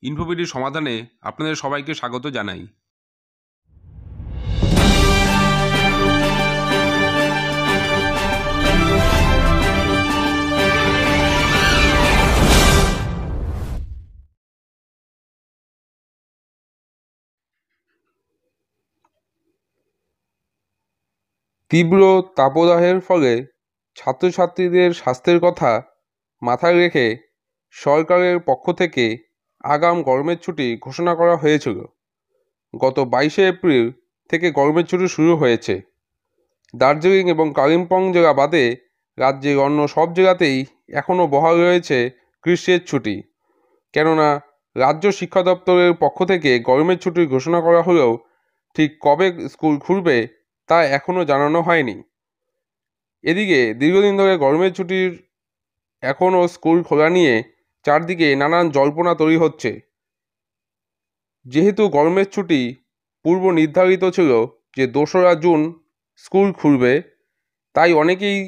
ইনফোভিডির সমাধানে আপনাদের সবাইকে স্বাগত জানাই। তীব্র তাপদাহের ফলে ছাত্রছাত্রীদের স্বাস্থ্যের কথা মাথায় রেখে সরকারের পক্ষ থেকে আগাম গরমের ছুটি ঘোষণা করা হয়েছিল। গত 22শে এপ্রিল থেকে গরমের ছুটি শুরু হয়েছে। দার্জিলিং এবং কালিম্পং জেলা বাদে রাজ্যের অন্য সব জেলাতেই এখনও বহাল রয়েছে গ্রীষ্মের ছুটি। কেননা রাজ্য শিক্ষা দপ্তরের পক্ষ থেকে গরমের ছুটির ঘোষণা করা হলেও ঠিক কবে স্কুল খুলবে তা এখনও জানানো হয়নি। এদিকে দীর্ঘদিন ধরে গরমের ছুটির এখনও স্কুল খোলা নিয়ে চারদিকে নানান জল্পনা তৈরি হচ্ছে। যেহেতু গরমের ছুটি পূর্ব নির্ধারিত ছিল যে 2রা জুন স্কুল খুলবে, তাই অনেকেই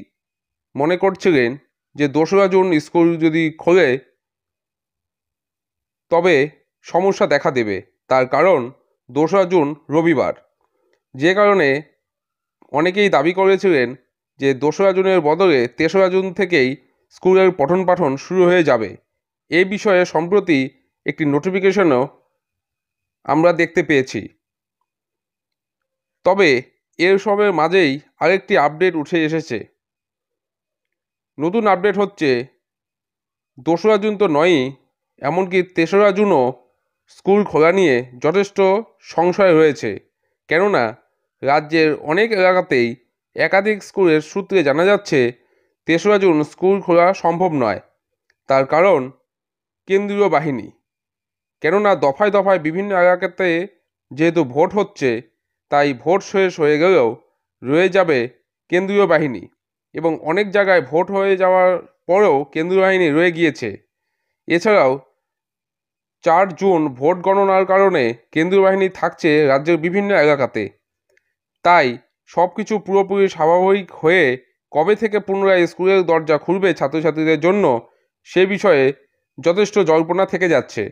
মনে করছিলেন যে 2রা জুন স্কুল যদি খোলে তবে সমস্যা দেখা দেবে। তার কারণ 2রা জুন রবিবার, যে কারণে অনেকেই দাবি করেছিলেন যে 2রা জুনের বদলে 3রা জুন থেকেই স্কুলের পঠন পাঠন শুরু হয়ে যাবে। এই বিষয়ে সম্প্রতি একটি নোটিফিকেশনও আমরা দেখতে পেয়েছি। তবে এর সবের মাঝেই আরেকটি আপডেট উঠে এসেছে। নতুন আপডেট হচ্ছে 2রা জুন তো নয়ই, এমনকি 3রা জুনও স্কুল খোলা নিয়ে যথেষ্ট সংশয় রয়েছে। কেননা রাজ্যের অনেক এলাকাতেই একাধিক স্কুলের সূত্রে জানা যাচ্ছে 3রা জুন স্কুল খোলা সম্ভব নয়। তার কারণ কেন্দ্রীয় বাহিনী। কেননা দফায় দফায় বিভিন্ন এলাকাতে যেহেতু ভোট হচ্ছে, তাই ভোট শেষ হয়ে গেলেও রয়ে যাবে কেন্দ্রীয় বাহিনী, এবং অনেক জায়গায় ভোট হয়ে যাওয়ার পরেও কেন্দ্রীয় বাহিনী রয়ে গিয়েছে। এছাড়াও 4 জুন ভোট গণনার কারণে কেন্দ্রীয় বাহিনী থাকছে রাজ্যের বিভিন্ন এলাকাতে। তাই সব কিছু পুরোপুরি স্বাভাবিক হয়ে কবে থেকে পুনরায় স্কুলের দরজা খুলবে ছাত্রছাত্রীদের জন্য সে বিষয়ে যথেষ্ট জল্পনা থেকে যাচ্ছে।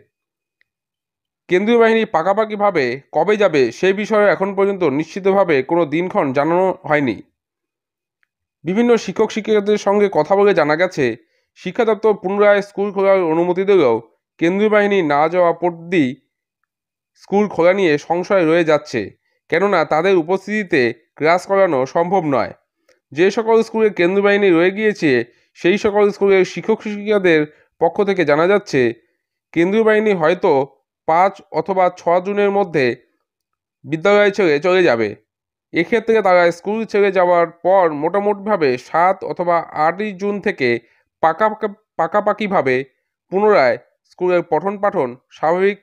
কেন্দ্রীয় বাহিনী পাকাপাকিভাবে কবে যাবে সেই বিষয়ে এখন পর্যন্ত নিশ্চিতভাবে কোনো দিনক্ষণ জানানো হয়নি। বিভিন্ন শিক্ষক শিক্ষিকাদের সঙ্গে কথা বলে জানা গেছে শিক্ষা দপ্তর পুনরায় স্কুল খোলার অনুমতি দিলেও কেন্দ্রীয় বাহিনী না যাওয়া অবধি স্কুল খোলা নিয়ে সংশয় রয়ে যাচ্ছে। কেননা তাদের উপস্থিতিতে ক্লাস করানো সম্ভব নয়। যে সকল স্কুলে কেন্দ্রীয় বাহিনী রয়ে গিয়েছে সেই সকল স্কুলের শিক্ষক শিক্ষিকাদের পক্ষ থেকে জানা যাচ্ছে কেন্দ্রীয় বাহিনী হয়তো 5 অথবা 6 জুনের মধ্যে বিদ্যালয় ছেড়ে চলে যাবে। এক্ষেত্রে তারা স্কুল ছেড়ে যাওয়ার পর মোটামুটিভাবে 7 অথবা 8ই জুন থেকে পাকাপাকিভাবে পুনরায় স্কুলের পঠন পাঠন স্বাভাবিক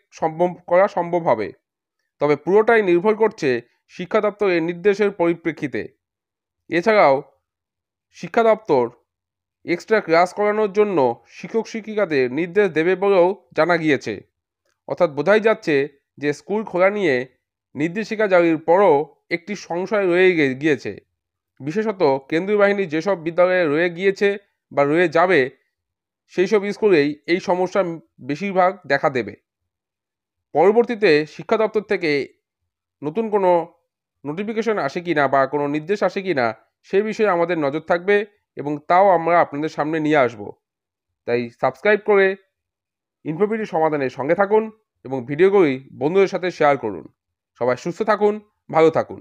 করা সম্ভব হবে। তবে পুরোটাই নির্ভর করছে শিক্ষা দপ্তরের নির্দেশের পরিপ্রেক্ষিতে। এছাড়াও শিক্ষা দপ্তর এক্সট্রা ক্লাস করানোর জন্য শিক্ষক শিক্ষিকাদের নির্দেশ দেবে বলেও জানা গিয়েছে। অর্থাৎ বোঝাই যাচ্ছে যে স্কুল খোলা নিয়ে নির্দেশিকা জারির পরও একটি সংশয় রয়ে গিয়েছে। বিশেষত কেন্দ্রীয় বাহিনী যেসব বিদ্যালয়ে রয়ে গিয়েছে বা রয়ে যাবে সেই সব স্কুলেই এই সমস্যা বেশিরভাগ দেখা দেবে। পরবর্তীতে শিক্ষা দপ্তর থেকে নতুন কোনো নোটিফিকেশন আসে কি না বা কোনো নির্দেশ আসে কি না সেই বিষয়ে আমাদের নজর থাকবে, এবং তাও আমরা আপনাদের সামনে নিয়ে আসব। তাই সাবস্ক্রাইব করে ইনফোভিডির সমাধানের সঙ্গে থাকুন এবং ভিডিওগুলি বন্ধুদের সাথে শেয়ার করুন। সবাই সুস্থ থাকুন, ভালো থাকুন।